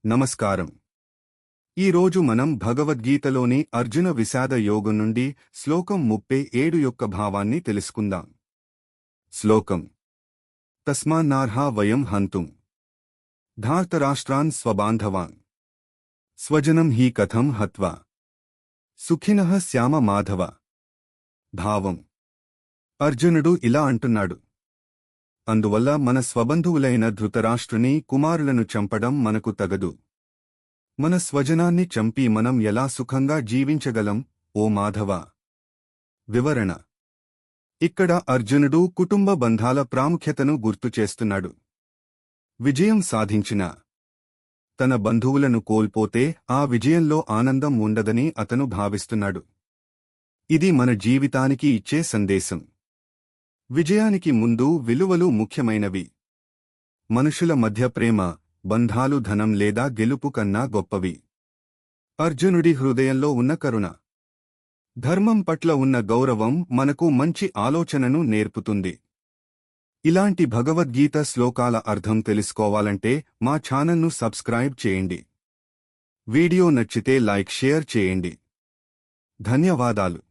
నమస్కారం. ఈరోజు మనం భగవద్గీతలోని అర్జున విషాద యోగం నుండి శ్లోకం 37 యొక్క భావాన్ని తెలుసుకుందాం. శ్లోకం: తస్మాన్నార్హా వయం హంతుం ధార్తరాష్ట్రాన్ స్వబాంధవాన్ స్వజనం హి కథం హత్వా సుఖినః శ్యామ మాధవ. భావం: అర్జునుడు ఇలా అంటున్నాడు, అందువల్ల మన స్వబంధువులైన ధృతరాష్ట్రుని కుమారులను చంపడం మనకు తగదు. మన స్వజనాన్ని చంపి మనం ఎలా సుఖంగా జీవించగలం ఓ మాధవ. వివరణ: ఇక్కడ అర్జునుడు కుటుంబ బంధాల ప్రాముఖ్యతను గుర్తుచేస్తున్నాడు. విజయం సాధించిన తన బంధువులను కోల్పోతే ఆ విజయంలో ఆనందం ఉండదని అతను భావిస్తున్నాడు. ఇది మన జీవితానికి ఇచ్చే సందేశం. విజయానికి ముందు విలువలు ముఖ్యమైనవి. మనుషుల మధ్య ప్రేమ, బంధాలు ధనం లేదా గెలుపు కన్నా గొప్పవి. అర్జునుడి హృదయంలో ఉన్న కరుణ, ధర్మం పట్ల ఉన్న గౌరవం మనకు మంచి ఆలోచనను నేర్పుతుంది. ఇలాంటి భగవద్గీత శ్లోకాల అర్థం తెలుసుకోవాలంటే మా ఛానల్ను సబ్స్క్రైబ్ చేయండి. వీడియో నచ్చితే లైక్ షేర్ చేయండి. ధన్యవాదాలు.